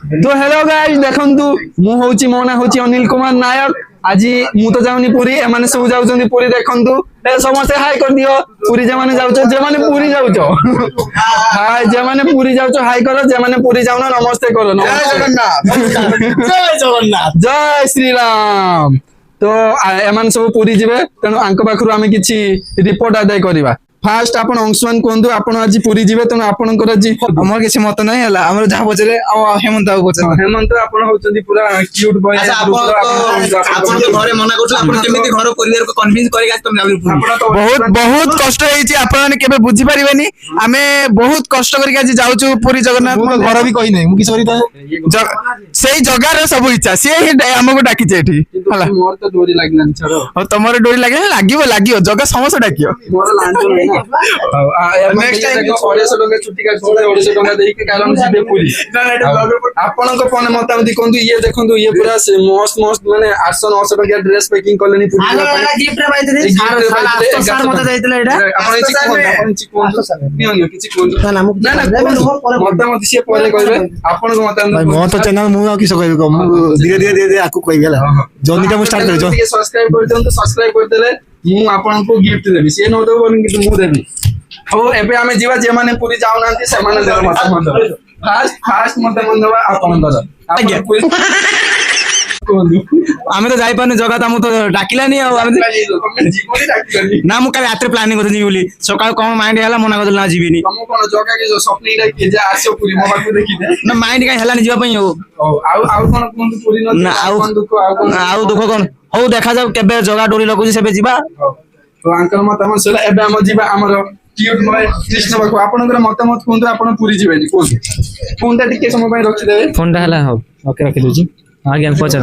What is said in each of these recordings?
तो hello guys देखंतु मु होची मो ना होची अनिल कुमार नायक आज मु तो जाउनी पुरी ए माने सब जाउछंदी पुरी देखंतु ए समस्त हाय कर दियो पुरी जे माने जाउछो जे माने पुरी जाउछो हाय जे माने पुरी जाउछो हाय करो जे माने पुरी जाउना नमस्ते करो जय जगन्नाथ जय श्री राम तो एमान सब पुरी जिवे तनो आंक पाखरु आमे किछि रिपोर्ट आदाय करबा फास्ट आपण अंशुमान कोंदु आपण आज पुरी जिवे तनो आपणकर आज हमर किछि मत नै हला हमर जहा बचरे हेमंत बाबू बचरे हेमंत आपण होचंदी पूरा क्यूट बॉय आपण के घरे मना करथला आपण केमिति घर परिवार को कन्विंस करेगा तुम बहुत बहुत कष्ट हेछि आपण केबे बुझी परिबेनी आमे बहुत कष्ट करके आज जाउछु पुरी जगन्नाथ घर भी कहि नै मु किछ करि सेही जगार सब इच्छा से ही हमको डाकी जेठी हला मोर तो डोरी लागलान छरो और तमरो डोरी लागे लागियो जगा समस्या डाकियो मोर लांच नेक्स्ट टाइम 250 टका छुट्टी का 250 टका देई के कारण जिबे पुरी आपन को कोन मतामती कोंदु ये देखंतु ये पूरा मस्त मस्त माने 800 900 टका ड्रेस पैकिंग करलेनी पुरी गिफ्ट रे बाइतरे सार मत जाइतले एटा आपण नियो किछि कोन ना ना मतामती से परे कहबे आपन को मतामती मो तो चैनल मु किस कहबे को धीरे धीरे आकु कहबे हला जल्दी का स्टार्ट कर जो सब्सक्राइब कर दियौ तो सब्सक्राइब कर देले मु आपन को गिफ्ट देबी से न देबो कि मु देबी ओ एबे हमें जीवा जे माने पूरी जाउ नांती से माने देबो मत मंद फास्ट मत मंद बा आपन दर आज्ञा आमे तो जाई पाने जगह त मु तो डाकिला नहीं आमे जीवनी डाकिलानी ना मु काले रात्रि प्लानिंग करथि बोली सकाळ कोन माइंड हला मना करदल ना जीविनी हम कोन जगह के जो सपनी डाकि जे आसो पूरी मोबाइल को देखि दे ना माइंड काई हला नि जीवा पई हो आउ कोन कोन पूरी न कोन दुख आउ दुख कोन हो देखा जाऊ केबे जगह डोरी लगुजी सेबे जीवा तो अंकल मत हम सला एबे हम जीवा हमर क्यूट बॉय कृष्ण बाबू आपनकर मतामत कोन आपण पूरी जीवेनी कोन फोन ता टिके समय पई रखि देबे फोन ता हला हो ओके रखि दोजी आगे पचार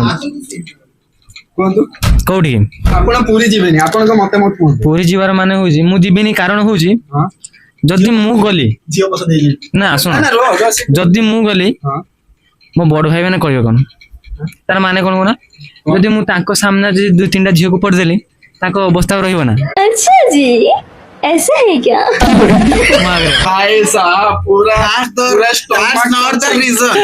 कोंदु कोठी आपण पूरी जीवेनी आपनकर मतामत कोन पूरी जीवार माने होजी मु जीवेनी कारण होजी हां जदी मु गली जियो पसंद देली ना सुन ना जदी मु गली हां मो बड़ भाई माने कहबे कोन तार माने कोन कोना जदी मु तांको सामने जे दु तीनटा झियो को पड़ देली तांको अवस्था रहइबो ना अच्छा जी ऐसा है क्या भाई साहब पूरा स्टॉक नॉट द रीजन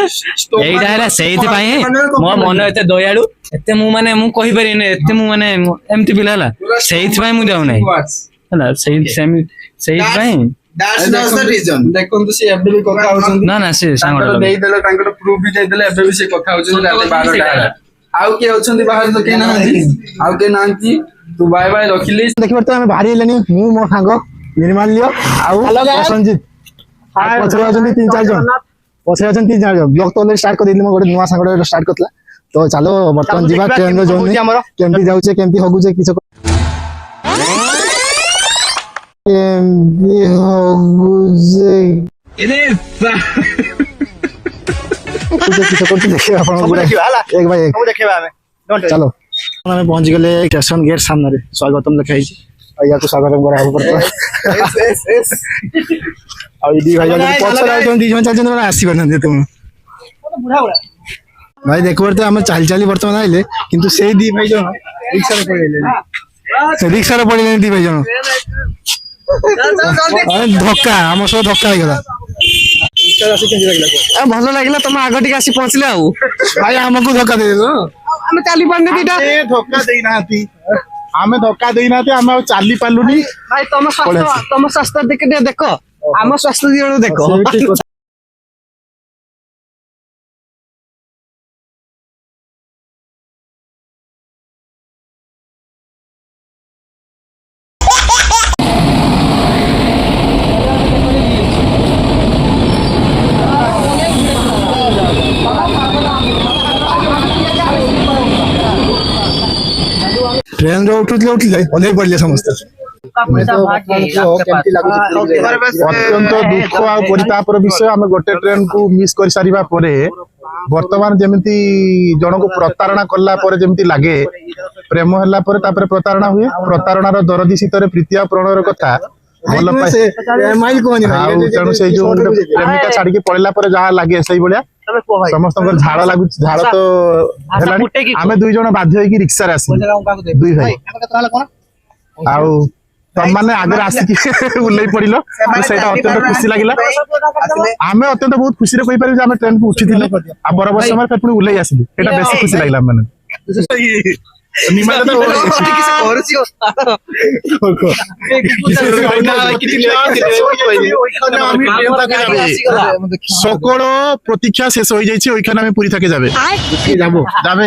एइटा हला सेइति पाए मो मन एते दयालु एते मु माने मु कहि पारि ने एते मु माने एम्ति बिला हला सेइति पाए मु जाउ नै हला सेइति पाए दैट्स नॉट द रीजन देखन तो से एबे भी कथा होछन ना ना से सांगड़ देई देले तांकर प्रूफ भी देई देले एबे भी से कथा होछन राते 12 टा आउ के होछन बाहर तो के नांती आउ के नांती तू बाय बाय रखिली देखि परते हम भारी लेनी मु मो सांग निर्माण लियो आउ संजीत पछरे अछन 3-4 जन पछरे अछन 3-4 जन ब्लॉग तो स्टार्ट कर दिली मो गोटे नुवा सांगड़ स्टार्ट करतला तो चलो वर्तमान जीवा ट्रेन रो जोनी केमती जाउचे केमती होगुचे किछ केमती होगुचे इने किछ करते देखिए अपन पूरा एक भाई एक हम देखबा हमें चलो हमें पहुंच गए स्टेशन गेट सामने स्वागतम लिखाई या को स्वागतम करा हो पड़ता आ दी भाई जन पछर आइछन दी जन चलछन ना आसी बन तुम बुढ़ा बुढ़ा भाई देखो परते हम चाल चाली वर्तमान आइले किंतु से दी भाई जन रिक्शा रे पड़िले दी भाई जन धक्का हम सब धक्का हो गला भल लागिला तुम आग टिक आसी पहुंचले आ भाई हमको धक्का दे दो हम चाली पाने दीटा धक्का देई नाती हमें धक्का देई नाती हम चाली पालुनी भाई तुम स्वास्थ्य देखो हम स्वास्थ्य दियो देखो ट्रेन रो उठले ओले पड़ले समस्त अत्यंत दुख आ परितापर विषय आम गोटे ट्रेन को मिस कर सारिबा परे वर्तमान जेमिति जनको प्रतारणा करला परे जेमिति लागे प्रेम हल्ला परे तापर प्रतारणा हुए प्रतारणार दरदी सीतरे प्रीतिया प्रणयर कथा भल पाए माइल कोनी भाई तेनु से जो प्रेमिका छाडी के पड़ला परे जहा लागे सही बलिया समस्त झाड़ लागु झाड़ तो हेलानी आमे दुई जण बाध्य होई कि रिक्शा रे आसी दुई भाई आउ ତମମାନେ ଆଗରେ ଆସିକି ଓହ୍ଲେଇ ପଡିଲ ସେଇଟା ଅତ୍ୟନ୍ତ ଖୁସି ଲାଗିଲା। ଆମେ ଅତ୍ୟନ୍ତ ବହୁତ ଖୁସିରେ କହିପାରିବୁ ଯେ ଆମେ ଟ୍ରେନକୁ ଉଠିଥିଲୁ ଆଉ ପରବର୍ତ୍ତୀ ସମୟରେ ପୁଣି ଓହ୍ଲେଇ ଆସିଲୁ, ଏଇଟା ବେଶୀ ଖୁସି ଲାଗିଲା ମାନେ। সকল প্রতীক্ষা শেষ হয়ে যাচ্ছে, ওইখানে আমি পুরী থেকে যাবে যাবো যাবে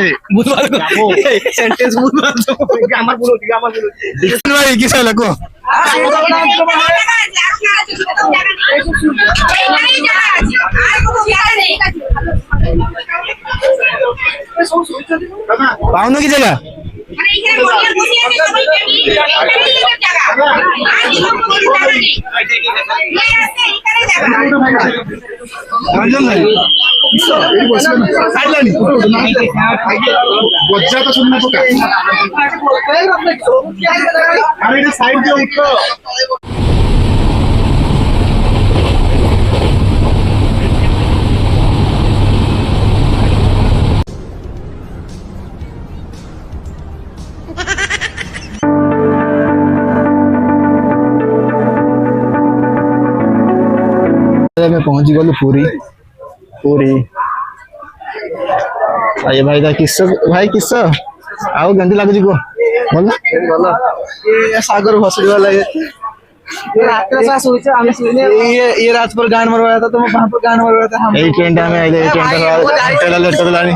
ভাই কি চাইলা কো পাওনো কি জায়গা ଆମେ ପହଞ୍ଚି ଗଲୁ ପୁରୀ। ଭାଇ କିସ ଆଉ କେମିତି ଲାଗୁଛି କୁହ? ଭଲ सागर भसड़वा लगे ये रात पर गान मरवाया था, तो वहां पर गान मरवाया था हम। এই ট্রেনটা আমি আইলে এই ট্রেনটা লেট করে দিলানি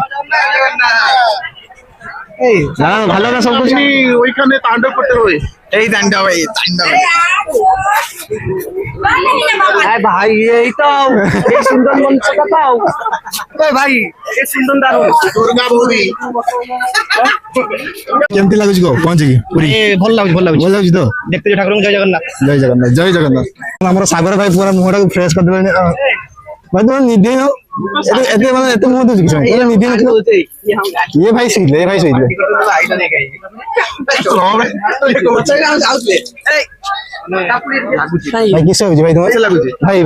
না ভালো না সব কিছু ওইখানে তাণ্ডব করতে হবে। এই তাণ্ডব ভাই এই তো এই সুন্দর মঞ্চটা পাও ভাই এই সুন্দর দারুণ দুর্গা পুরী কেমতি লাগুଛି কো পହଞ୍ଚିକି ପୁରୀ? ଭଲ ଲାଗୁଛି ଭଲ ଲାଗୁଛି ତ? ଦେଖତେ ଠାକୁରଙ୍କୁ ଜୟ ଜଗନ୍ନାଥ। ଜୟ ଜଗନ୍ନାଥ। ଆମର ସାଗର ଭାଇ ପୁରା ମୁହଁଟାକୁ ଫ୍ରେଶ କରିଦେଲେଣି। ଭାଇ ତମେ ନିଦେ ନ ଏତେ ମାନେ ଏତେ ମୁହଁ ଦଉଛି କିଛି ନିଦେ ନଥିବ। ଇଏ ଭାଇ ଶୋଇଥିଲେ ଭାଇ ଶୋଇଥିଲେ ଭାଇ କିସ ହଉଛି ଭାଇ ତମର?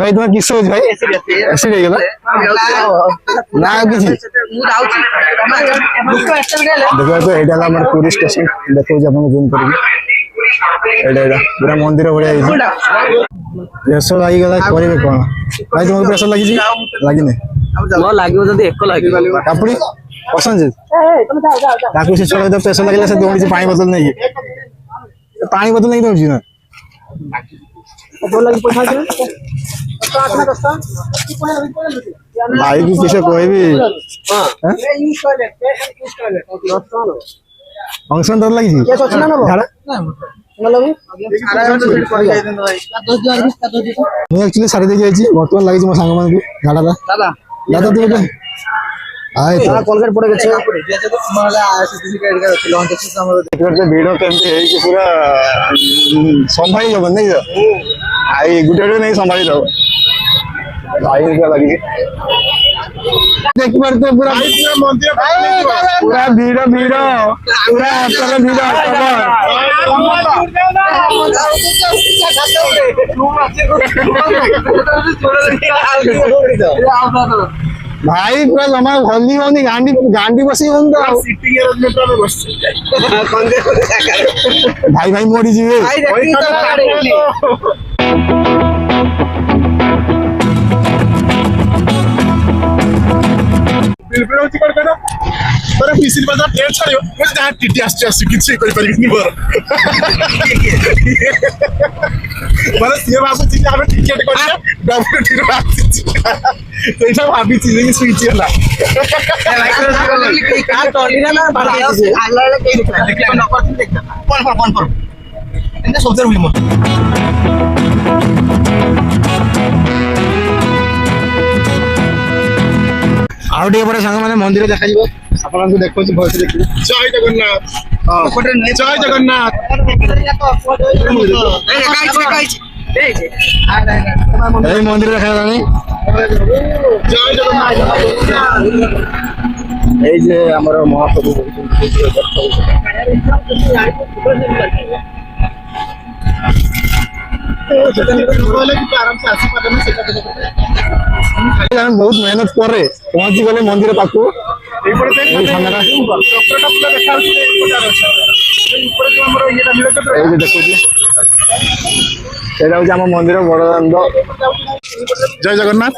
ଭାଇ ତମର କିସ ହଉଛି ଭାଇ? ଏସିଡ୍ ହେଇଗଲା ନା ଆଉ କିଛି? ଦେଖିବା ତ ଏଇଟା ହେଲା ଆମର ପୁରୀ ଷ୍ଟେସନ, ଦେଖଉଛି ଆପଣଙ୍କୁ ଜୁମ୍ କରିକି। ଏଇଟା ପୁରା ମନ୍ଦିର ଭଳିଆ ହେଇଛି। ପ୍ରେସର ଲାଗିଗଲା କରିବେ କଣ? ଭାଇ ତମକୁ ପ୍ରେସର ଲାଗିଛି? ଲାଗିନି? ଲାଗିବ ଯଦି ଏକ ଲାଗିବ କାପୁଡି ପସନ୍ଦ ତାକୁ ସେ ଛଡା ପ୍ରେସର ଲାଗିଲା ସେ ଦୌଡ଼ିଛି ପାଣି ବୋତଲ ନେଇକି। ପାଣି ବୋତଲ ନେଇକି ଦୌଡ଼ିଛି ନା ଭାଇ କି କିସ କହିବି? ଫଙ୍କସନ ଡର ଲାଗିଛି? ମୁଁ ଆକ୍ଚୁଆଲି ଛାଡି ଦେଇକି ଯାଇଛି, ବର୍ତ୍ତମାନ ଲାଗିଛି ମୋ ସାଙ୍ଗମାନଙ୍କୁ ଝାଡାଟା। ଦାଦା ତୁ ଏବେ କୋଲଗେଟ ପଡେ ଗেছে ଭିଡ କେମିତି ହେଇଛି ପୁରା ସମ୍ଭାଳି ହବ ନାଇଁ ତ? ଆଇ ଗୋଟେ ନାଇଁ ସମ୍ଭାଳି ଦବ ଭାଇ ଲାଗିଛି। ଦେଖିପାରୁଥିବ ପୁରା ପୁରା ଭିଡ ପୁରା ଅଟର ଭିଡ ଭାଇ ପୁରା ଜମା ହଲି ହଉନି, ଗାଣ୍ଡି ବସି ହଉନି ତ। ଭାଇ ମରିଯିବେ। କିଛି କରିପାରିବିନି ମୋର ମାନେ ସିଏ ଭାବୁଛି ଯେ ଆମେ ଟିକେଟ କରିବା ଡବ୍ଲ୍ୟୁଟିରୁ ଆସିଛି, ସେଇଟା ଭାବିଛି ଯେ ସୁଇଚ୍ ହେଲା। ଆଉ ଟିକେ ପରେ ସାଙ୍ଗମାନେ ମନ୍ଦିର ଦେଖାଯିବ, ଆପଣଙ୍କୁ ଦେଖୁଛି ଭଲସେ ଦେଖିବେ। ଜୟ ଜଗନ୍ନାଥ, ଜୟ ଜଗନ୍ନାଥ। ଏଇ ମନ୍ଦିର ଦେଖାଗଲାଣି। ଜୟ ଜଗନ୍ନାଥ। এই যে আমার মহাপ্রভু ବହୁତ মেহনত করে পৌঁছি গলে মন্দির পাখু দেখুছি ସେଇଟା ହଉଛି ଆମ ମନ୍ଦିର ବଡ ଦାଣ୍ଡ। ଜୟ ଜଗନ୍ନାଥ।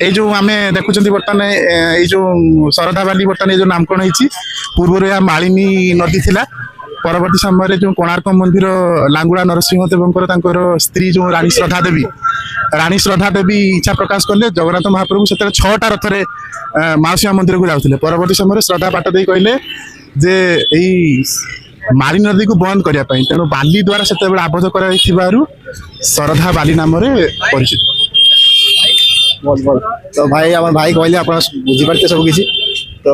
এই যে আমি দেখুছেন বর্তমানে এই যে শরধা বালি বর্তমানে এই যে নামকরণ হয়েছি, পূর্বর ଏହା মাଳିনী নদী ଥିଲା। পরবর্তী সময় যে কোଣାর্ক মন্দির লাঙ্গুড়া নরসিংহ দেবঙ্কর তাঙ্কর স্ত্রী যে রানী শ্রদ্ধা দেবী ইচ্ছা প্রকাশ কলে জগন্নাথ মহাপ্রভু সেতবে 6টা রথরে মাউসীমা মন্দিরକୁ যাଉଥିଲେ। পরবর্তী সময় শ্রদ্ধা পাঠ দেই কহিলে যে এই মাଳି নদীକୁ বন্ধ କରିବା ପାଇଁ, ତେଣୁ ବାଲି ଦ୍ୱାରା ସେତେବେଳେ ଆବଦ୍ଧ କରାଯାଇଥିବାରୁ ଶରଧା ବାଲି ନାମରେ ପରିଚିତ। ବହୁତ ଭଲ। ତ ଭାଇ ଆମର ଭାଇ କହିଲେ ଆପଣ ବୁଝିପାରିଥିବେ ସବୁ କିଛି। ତ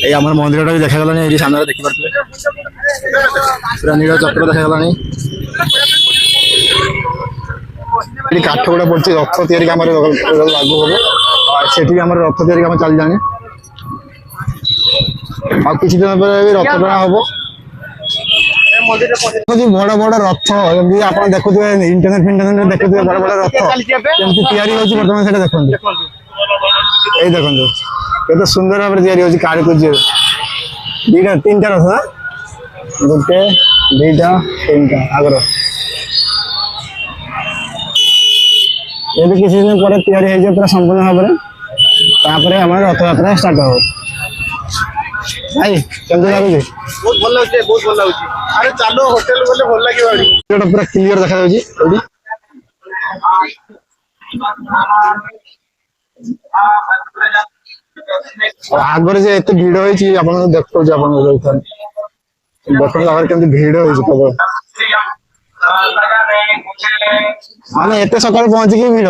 ଏଇ ଆମର ମନ୍ଦିରଟା ବି ଦେଖାଗଲାଣି, ଏଇଠି ସାମ୍ନାରେ ଦେଖିପାରୁଥିବେ ପୁରା ନୀଳ ଚକ୍ର ଦେଖାଗଲାଣି। ଏଠି କାଠ ଗୁଡ଼ା ପଡିଛି, ରଥ ତିଆରି କାମରେ ଲାଗୁ ହବ। ସେଠି ବି ଆମର ରଥ ତିଆରି କାମ ଚାଲିଲାଣି। ଆଉ କିଛି ଦିନ ପରେ ବି ରଥ ଟଣା ହବ। ବଡ ବଡ ରଥ ଯେମିତି ଆପଣ ଦେଖୁଥିବେ ଇଣ୍ଟରନେଟ ଦେଖୁଥିବେ, ବଡ ବଡ ରଥ କେମିତି ତିଆରି ହଉଛି ବର୍ତ୍ତମାନ ସେଇଟା ଦେଖନ୍ତୁ। ଏଇ ଦେଖନ୍ତୁ କେତେ ସୁନ୍ଦର ଭାବରେ ତିଆରି ହଉଛି କାରୁକାର୍ଯ୍ୟ। ଦିଟା 3ଟା ରଥ, ଗୋଟେ 2ଟା 3ଟା ଆଗର। ଏବେ କିଛି ଦିନ ପରେ ତିଆରି ହେଇଯିବ ପୁରା ସମ୍ପୂର୍ଣ୍ଣ ଭାବରେ। ତାପରେ ଆମର ରଥଯାତ୍ରା ଷ୍ଟାର୍ଟ ହବ। ଭାଇ କେମିତି ଲାଗୁଛି? ବହୁତ ଭଲ ଲାଗୁଛି, ବହୁତ ଭଲ ଲାଗୁଛି। ଆରେ ଚାଲ ହୋଟେଲ ଗଲେ ଭଲ ଲାଗିବ। ଏଇଟା ପୁରା କ୍ଲିୟର ଦେଖାଯାଉଛି ଏଇଠି। ଆଗରେ ଯେ ଏତେ ଭିଡ ହେଇଛି ଆପଣଙ୍କୁ ଦେଖଉଛି, ଆପଣଙ୍କୁ ଦେଖନ୍ତୁ ଆଗରେ କେମିତି ଭିଡ ହେଇଛି ପ୍ରବଳ। ମାନେ ଏତେ ସକାଳୁ ପହଞ୍ଚିକି ଭିଡ।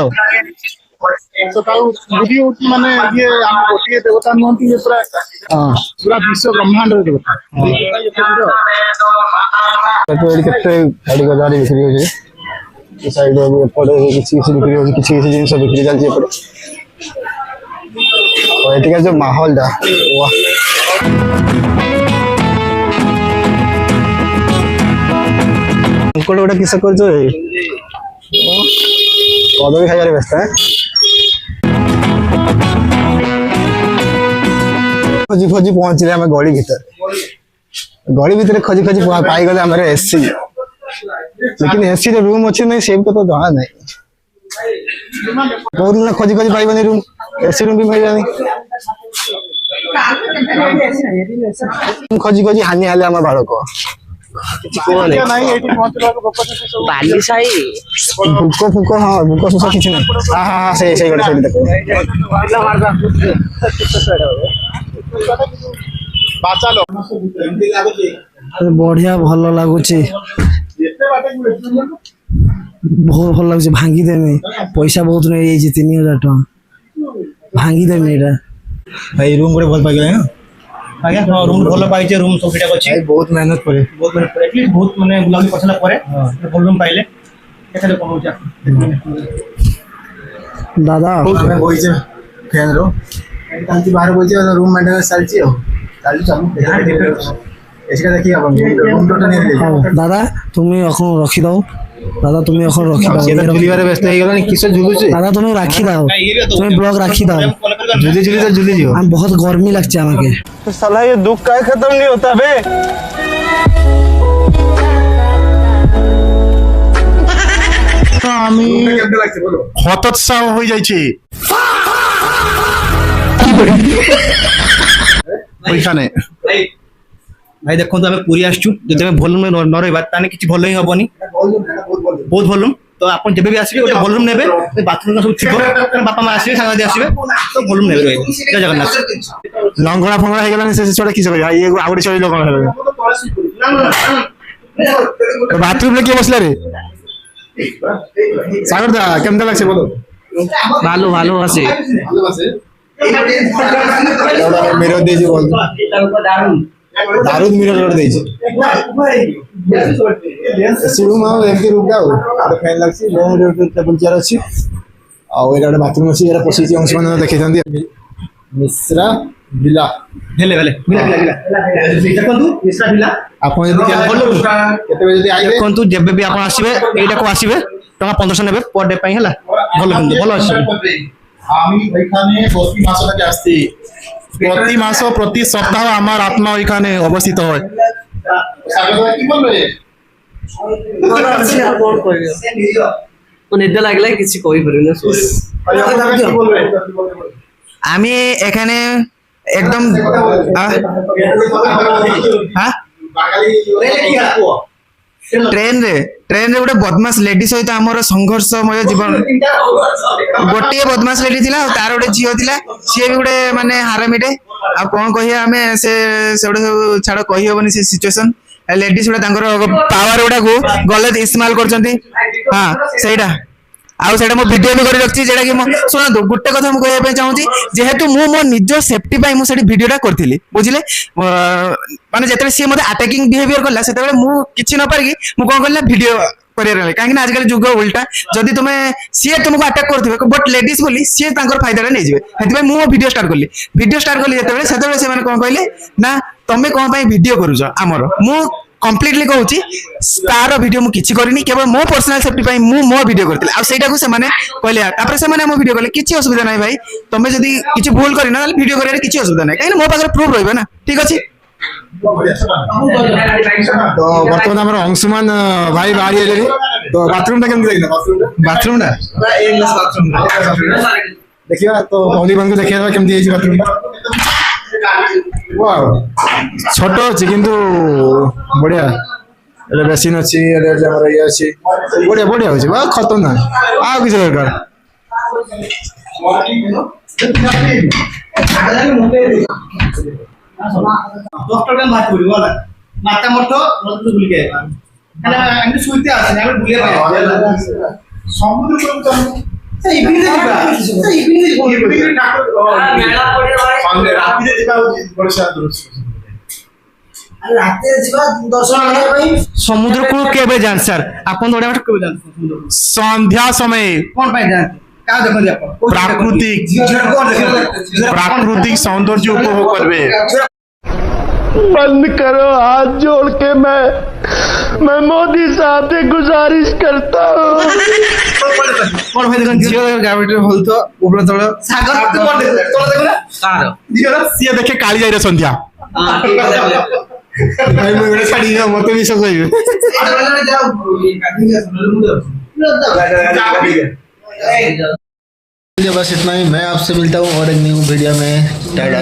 ସକାଳୁ ବୁଲି ହଉଛି ମାନେ ଇଏ ଆମ ଗୋଟିଏ ଦେବତା ନୁହନ୍ତି, ଇଏ ପୁରା ପୁରା ବିଶ୍ୱ ବ୍ରହ୍ମାଣ୍ଡର ଦେବତା। ଏଠି କେତେ ଗାଡି ଗଦାରି ବିକ୍ରି ହଉଛି। ଏ ସାଇଡ୍ ଏପଟେ କିଛି କିଛି ବିକ୍ରି ହଉଛି, କିଛି କିଛି ଜିନିଷ ବିକ୍ରି ଚାଲିଛି ଏପଟେ। ଏଠିକାର ଯୋଉ ମାହୋଲଟା ଗୋଟେ କିସ କରୁଛ? କଦଳୀ ଖାଇବାରେ ବ୍ୟସ୍ତ। ଖୋଜି ଖୋଜି ପହଞ୍ଚିଲେ ଆମେ ଗଳି ଭିତରେ। ଗଳି ଭିତରେ ଖୋଜି ଖୋଜି ପାଇଗଲେ ଆମର ଏସି। ଲେକିନ ଏସି ର ରୁମ୍ ଅଛି ନାହିଁ ସେ କଥା ଜଣା ନାହିଁ। କହୁଥିଲେ ଖୋଜି ଖୋଜି ପାଇବନି ରୁମ୍, ଏସି ରୁମ୍ ବି ମିଳିବନି। ଖୋଜି ଖୋଜି ହାନି ହେଲେ ଆମ ବାଳକ। ବାଲି ସାହି ଭୁକ ଫୁକ, ହଁ ଭୁକ ଶୋଷ କିଛି ନାହିଁ। ହଁ ସେଇ ଗୋଟେ ସେଇଠି ଦେଖ। ବଢିଆ ଭଲ ଲାଗୁଛି, ବହୁତ ଭଲ ଲାଗୁଛି। ଭାଙ୍ଗିଦେମି, ପଇସା ବହୁତ ନେଇଯାଇଛି 3000 ଟଙ୍କା। ଭାଙ୍ଗିଦେମି ଏଇଟା। ଭାଇ ରୁମ୍ ଗୋଟେ ଭଲ ପାଇଗଲେ ନା? ଆଜ୍ଞା ହଁ ରୁମ୍ ଭଲ ପାଇছে, ରୁମ୍ ସବୁ ଠିକ୍ ଅଛି। ବହୁତ ମେହନତ ପରେ ବହୁତ ମାନେ ବୁଲାବୁଲି କରିସାରିଲା ପରେ ଭଲ ରୁମ୍ ପାଇଲେ। କେତେ ଲୋକ ହଉଛି ଦାଦା ଆମେ ବଇଛେ ଫ୍ୟାନ୍ ରୁ ଚାଲିଛି, ବାହାରେ ବଇଛେ, ରୁମ୍ ମେଣ୍ଟେନାନ୍ସ ଚାଲିଛି। ଆଉ এসিটা দেখি আপন রুমটা নিয়ে দিই। হ্যাঁ দাদা তুমি এখন রাখি দাও, দাদা তুমি এখন রাখি দাও। সেটা ঝুলিবারে ব্যস্ত হয়ে গেলানি, কিসে ঝুলুছে? দাদা তুমি রাখি দাও, তুমি ব্লগ রাখি দাও। ঝুলি ঝুলি তো ঝুলি যাও। আমি बहुत गर्मी লাগছে আমাকে। साला ये दुख का खत्म नहीं होता बे। আমি হতোৎসাহ হয়ে যাইছি ওইখানে। ভাই দেখুন আমি পুরী আসছু, যদি আমি ভলিউম ন রহবা তাহলে কিছু ভাল হি হবনি। বহুত ভলিউম তো আপন যেবে বি আসবে গোটে ভলিউম নেবে, বাথরুম সব থিব, বাপা মা আসবে, সাংবাদিক আসবে, তো ভলিউম নেবে রহিব। জয় জগন্নাথ। লঙ্গড়া ফঙ্গড়া হয়ে গেলানি, সে ছড়া কিসে কই আই আউ গোটে ছড়ি লঙ্গড়া হলো। বাথরুম রে কে বসলা রে? সাগর দা কেমন লাগছে বলো? ভালো ভালো আছে। মিরর দিয়েছি বল, দারুণ মিরর জোড় দিয়েছি। এসি রুম আর এমটি রুম টা আর ফ্যান লাগছি, লো টেবল চেয়ার আছে, আর এটা একটা বাথরুম আছে। এরা পশিছি অংশ মানে দেখাইতান্তি মিশ্রা ভিলা। হেলে হেলে দেখন্তু মিশ্রা ভিলা। আপন যদি কেতবে যদি আইবে দেখন্তু যেবে বি আপন আসবে এইটা কো আসবে টাকা 1500 নেবে पर डे পাই হেলা। ভালো কিন্তু ভালো আছে। আমি ওইখানে প্রতি মাসটাকে আসছি, প্রতি মাস প্রতি সপ্তাহ আমার আত্মা ওইখানে অবস্থিত হয়। ଭଲ ଅଛି ଆଉ କଣ କହିବି ମୁଁ ନିଦ ଲାଗିଲା କିଛି କହିପାରିବିନି আমি এখানে একদম ট্রেন রে গোটে বদমাস লেডি সহিত আমার সংঘর্ষময় জীবন গোটিଏ বদমাস লেডি ଥିଲା ଆଉ ତାର ଗୋଟେ ଝିଅ ଥିଲା ସିଏ ବି ଗୋଟେ ମାନେ ହାରାମିଟେ ଆଉ କଣ କହିବା ଆମେ ସେଗୁଡା ସବୁ ଛାଡ କହିହବନି ସେ ସିଚୁଏସନ ଲେଡିଜ ଗୁଡା ତାଙ୍କର ପାୱାର ଗୁଡାକୁ ଗଲତ ଇସ୍ତେମାଲ କରୁଛନ୍ତି ହଁ ସେଇଟା ଆଉ ସେଇଟା ମୁଁ ଭିଡିଓ ବି କରି ରଖିଛି ଯେଟା କି ଶୁଣନ୍ତୁ ଗୋଟେ କଥା ମୁଁ କହିବା ପାଇଁ ଚାହୁଁଛି ଯେହେତୁ ମୁଁ ମୋ ନିଜ ସେଫ୍ଟି ପାଇଁ ମୁଁ ସେଠି ଭିଡିଓଟା କରିଥିଲି ବୁଝିଲେ ମାନେ ଯେତେବେଳେ ସିଏ ମତେ ଆଟାକିଂ ବିହେଭିୟର କଲା ସେତେବେଳେ ମୁଁ କିଛି ନ ପାରିକି ମୁଁ କଣ କଲି ନା ଭିଡିଓ କରିବାର ହେଲା କାହିଁକି ନା ଆଜିକାଲି ଯୁଗ ଉଲ୍ଟା ଯଦି ତୁମେ ସିଏ ତୁମକୁ ଆଟାକ୍ କରୁଥିବେ ବଟ୍ ଲେଡିଜ ବୋଲି ସିଏ ତାଙ୍କର ଫାଇଦାଟା ନେଇଯିବେ ସେଥିପାଇଁ ମୁଁ ଭିଡିଓ ଷ୍ଟାର୍ଟ କଲି ଯେତେବେଳେ ସେମାନେ କଣ କହିଲେ ନା ତମେ କଣ ପାଇଁ ଭିଡିଓ କରୁଛ ଆମର ମୁଁ কমপ্লিটলি কହୁছি তার ভিডিও মু কিছু করিনি কেবল মো पर्सनल সেফটি পাই মু মো ভিডিও করতে আর সেইটাকু সেমানে কইলে তারপরে সেমানে মো ভিডিও কলে কিছু অসুবিধা নাই ভাই তুমি যদি কিছু ভুল করি না তাহলে ভিডিও করিবার কিছু অসুবিধা নাই কারণ মো পাখে প্রুফ রইবে না ঠিক আছে তো বর্তমানে আমার অংশুমান ভাই বাড়ি এলেনি তো বাথরুমটা কেমন লাগলো বাথরুমটা ଦେଖିବା ତ ଭଉଣୀମାନଙ୍କୁ ଦେଖିବା କେମିତି ହେଇଛି ବାଥରୁମଟା ୱାଓ ଛୋଟ ଅଛି କିନ୍ତୁ ବଢିଆ ଏଟା ବେସିନ ଅଛି ଏଟା ଆମର ଇଏ ଅଛି ବଢିଆ ବଢିଆ ଅଛି ବା ଖତରନାକ ଆଉ କିଛି ଦରକାର ডক্টর কাম ভাত করি বলা মাথা মঠ রত ভুলি গে মানে আমি শুইতে আসি আমি ভুলে পাই সমুদ্র কোন সেই ইভিনিং সেই ইভিনিং ডাক্তার মেলা পড়ে ভাই সামনে রাতে ଯିବା বড় শান্ত ରାତିରେ ଯିବା ଦର୍ଶନ କରିବା ପାଇଁ সমুদ্র কূল কেবে যান স্যার আপন ওড়া মাঠ কেবে যান সন্ধ্যা সময়ে কোন পাই যান কাজ দেখুন আপন প্রাকৃতিক সৌন্দর্য উপভোগ করবে बंद करो हाथ जोड़ के मैं मोदी साहब से गुजारिश करता हूँ কোন ভাই দেখুন জিও গ্র্যাভিটি হল তো উপরে তଳ সাগর তো কোন দেখুন তোলা দেখুন না কার জিও ସିଏ ଦେଖେ କାଳିଜାଇର ସନ୍ଧ୍ୟା हां ठीक है ଭାଇ ମୁଁ ଏଗୁଡ଼ା ଛାଡ଼ିକି ମତେ ବିଶ୍ୱାସ କରିବେ बस इतना ही मैं आपसे मिलता हूँ और एक न्यू वीडियो में टाटा